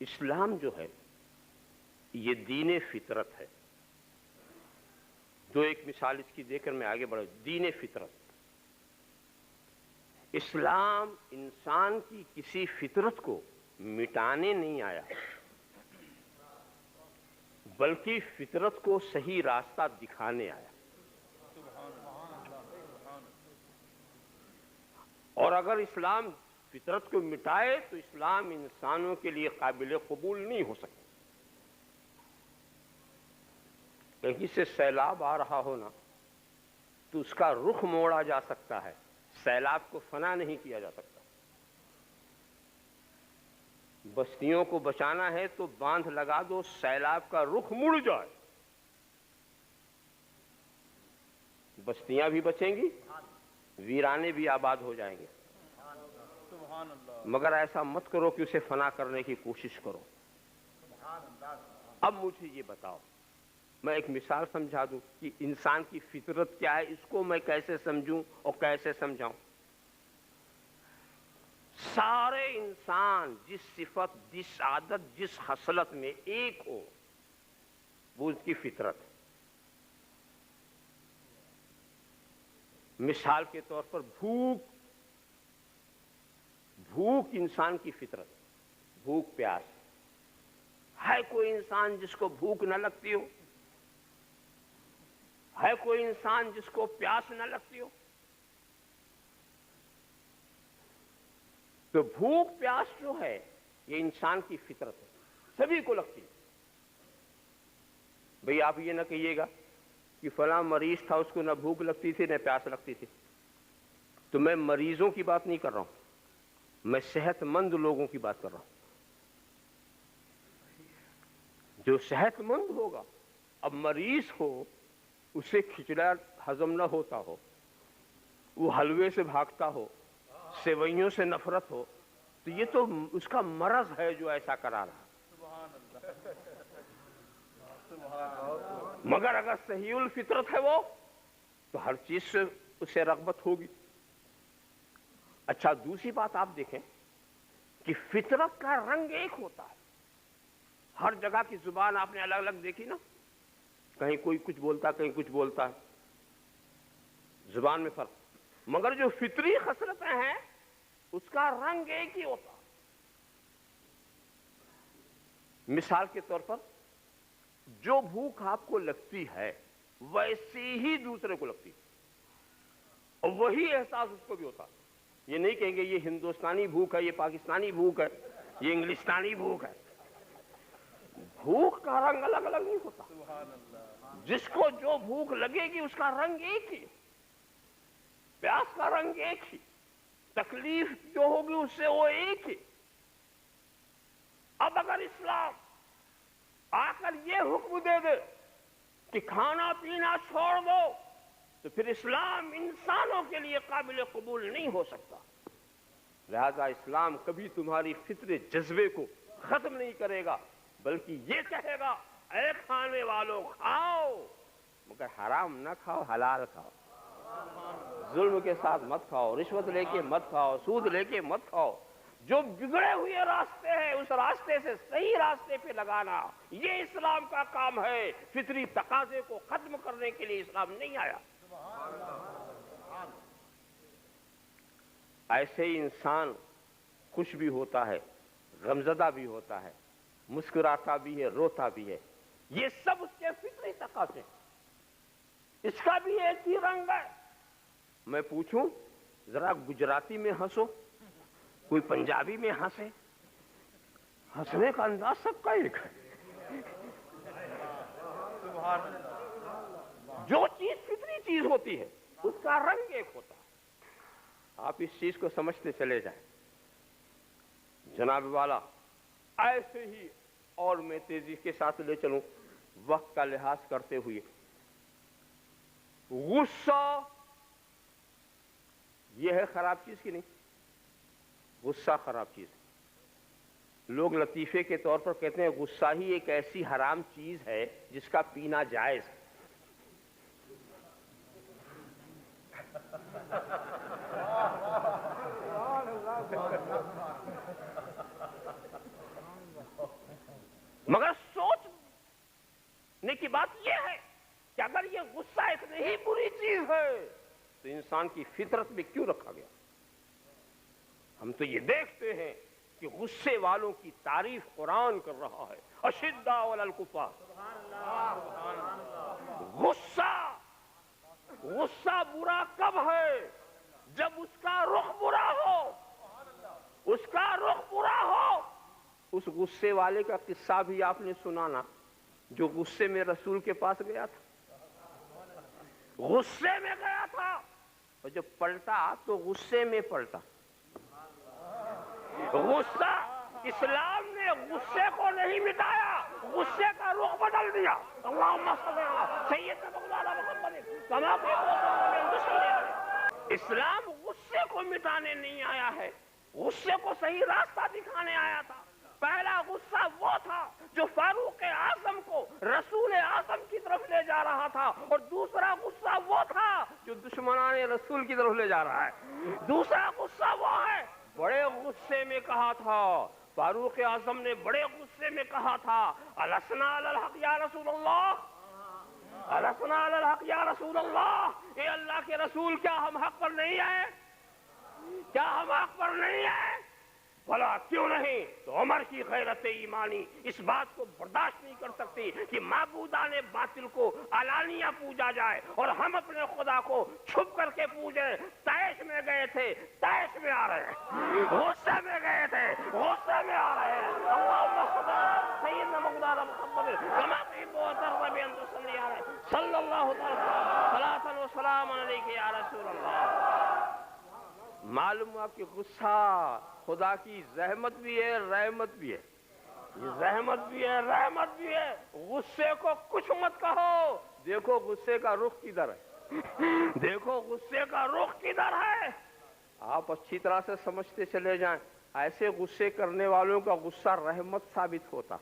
اسلام جو ہے یہ دین فطرت ہے. ایک مثال اس کی دے کر میں آگے بڑھوں. دین فطرت. اسلام انسان کی کسی فطرت کو مٹانے نہیں آیا بلکہ فطرت کو صحیح راستہ دکھانے آیا. اور اگر اسلام فطرت کو مٹائے تو اسلام انسانوں کے لیے قابل قبول نہیں ہو سکتا. کہیں سے سیلاب آ رہا ہونا تو اس کا رخ موڑا جا سکتا ہے، سیلاب کو فنا نہیں کیا جا سکتا. بستیوں کو بچانا ہے تو باندھ لگا دو، سیلاب کا رخ مڑ جائے، بستیاں بھی بچیں گی، ویرانے بھی آباد ہو جائیں گے. مگر ایسا مت کرو کہ اسے فنا کرنے کی کوشش کرو. اب مجھے یہ بتاؤ، میں ایک مثال سمجھا دوں کہ انسان کی فطرت کیا ہے، اس کو میں کیسے سمجھوں اور کیسے سمجھاؤں. سارے انسان جس صفت، جس عادت، جس خصلت میں ایک ہو وہ اس کی فطرت ہے. مثال کے طور پر بھوک انسان کی فطرت، بھوک پیاس. ہے کوئی انسان جس کو بھوک نہ لگتی ہو؟ ہے کوئی انسان جس کو پیاس نہ لگتی ہو؟ تو بھوک پیاس جو ہے یہ انسان کی فطرت ہے، سبھی کو لگتی ہے. بھئی آپ یہ نہ کہیے گا کہ فلاں مریض تھا اس کو نہ بھوک لگتی تھی نہ پیاس لگتی تھی. تو میں مریضوں کی بات نہیں کر رہا ہوں، میں صحت مند لوگوں کی بات کر رہا ہوں. جو صحت مند ہوگا، اب مریض ہو اسے کھچڑا ہضم نہ ہوتا ہو، وہ حلوے سے بھاگتا ہو، سیوئیوں سے نفرت ہو، تو یہ تو اس کا مرض ہے جو ایسا کرا رہا. مگر اگر صحیح الفطرت ہے وہ تو ہر چیز سے اسے رغبت ہوگی. اچھا دوسری بات آپ دیکھیں کہ فطرت کا رنگ ایک ہوتا ہے. ہر جگہ کی زبان آپ نے الگ الگ دیکھی نا، کہیں کوئی کچھ بولتا کہیں کچھ بولتا ہے، زبان میں فرق. مگر جو فطری خصلتیں ہیں اس کا رنگ ایک ہی ہوتا. مثال کے طور پر جو بھوک آپ کو لگتی ہے ویسی ہی دوسرے کو لگتی اور وہی احساس اس کو بھی ہوتا. یہ نہیں کہیں گے یہ ہندوستانی بھوک ہے، یہ پاکستانی بھوک ہے، یہ انگلستانی بھوک ہے. بھوک کا رنگ الگ الگ نہیں ہوتا. جس کو جو بھوک لگے گی اس کا رنگ ایک ہی، پیاس کا رنگ ایک ہی، تکلیف جو ہوگی اس سے وہ ایک ہی. اب اگر اسلام آ کر یہ حکم دے دے کہ کھانا پینا چھوڑ دو تو پھر اسلام انسانوں کے لیے قابل قبول نہیں ہو سکتا. لہذا اسلام کبھی تمہاری فطری جذبے کو ختم نہیں کرے گا بلکہ یہ کہے گا اے کھانے والوں کھاؤ مگر حرام نہ کھاؤ، حلال کھاؤ. ظلم کے ساتھ مت کھاؤ، رشوت لے کے مت کھاؤ، سود لے کے مت کھاؤ. جو بگڑے ہوئے راستے ہیں اس راستے سے صحیح راستے پہ لگانا، یہ اسلام کا کام ہے. فطری تقاضے کو ختم کرنے کے لیے اسلام نہیں آیا. ایسے ہی انسان خوش بھی ہوتا ہے، غمزدہ بھی ہوتا ہے، مسکراتا بھی ہے، روتا بھی ہے. یہ سب اس کے فطری تقاضے ہیں. اس کا بھی ایک ہی رنگ ہے. میں پوچھوں ذرا گجراتی میں ہنسو، کوئی پنجابی میں ہنسے، ہنسنے کا انداز سب کا ایک ہے. جو چیز فطری چیز ہوتی ہے اس کا رنگ ایک ہوتا ہے. آپ اس چیز کو سمجھتے چلے جائیں. جناب والا ایسے ہی، اور میں تیزی کے ساتھ لے چلوں وقت کا لحاظ کرتے ہوئے، غصہ یہ ہے خراب چیز کی نہیں؟ غصہ خراب چیز ہے. لوگ لطیفے کے طور پر کہتے ہیں غصہ ہی ایک ایسی حرام چیز ہے جس کا پینا جائز ہے. مگر سوچنے کی بات یہ ہے کہ اگر یہ غصہ اتنی ہی بری چیز ہے تو انسان کی فطرت میں کیوں رکھا گیا؟ ہم تو یہ دیکھتے ہیں کہ غصے والوں کی تعریف قرآن کر رہا ہے، اشداء علی الکفار۔ غصہ برا کب ہے؟ جب اس کا رخ برا ہو، اس کا رخ برا ہو۔ اس غصے والے کا قصہ بھی آپ نے سنا نا، جو غصے میں رسول کے پاس گیا تھا، غصے میں گیا تھا، اور جب پلٹا تو غصے میں پلٹا۔ غصہ، اسلام نے غصے کو نہیں مٹایا، غصے کا رخ بدل دیا۔ اللہم صل علی سیدنا مولانا محمد کما فی اسلام غصے کو مٹانے نہیں آیا ہے، غصے کو صحیح راستہ دکھانے آیا تھا۔ پہلا غصہ وہ تھا جو فاروق اعظم کو رسول اعظم کی طرف لے جا رہا تھا، اور دوسرا غصہ وہ تھا جو دشمنان رسول کی طرف لے جا رہا ہے۔ دوسرا غصہ وہ ہے، بڑے غصے میں کہا تھا، فاروق اعظم نے بڑے غصے میں کہا تھا، السنا علی الحق یا رسول اللہ، السنا علی الحق یا رسول اللہ، اے اللہ کے رسول کیا ہم حق پر نہیں ہیں؟ کیا ہم حق پر نہیں ہیں؟ بھلا کیوں نہیں؟ تو عمر کی غیرت ایمانی اس بات کو برداشت نہیں کر سکتی کہ معبودان باطل کو علانیہ پوجا جائے اور ہم اپنے خدا کو چھپ کر کے پوجیں۔ طائش میں گئے تھے، طائش میں آ رہے ہیں، غصے میں گئے تھے، غصے میں آ رہے ہیں۔ اللہم صل علی سیدنا مولانا محمد کما تحب وترضى بأن تصلي عليه صلی اللہ صلاۃ و سلام علیک یا رسول اللہ۔ معلوم ہوا کہ غصہ خدا کی زحمت بھی ہے، رحمت بھی ہے، یہ زحمت بھی ہے، رحمت بھی ہے۔ غصے کو کچھ مت کہو، دیکھو غصے کا رخ کدھر ہے، دیکھو غصے کا رخ کدھر ہے۔ آپ اچھی طرح سے سمجھتے چلے جائیں، ایسے غصے کرنے والوں کا غصہ رحمت ثابت ہوتا۔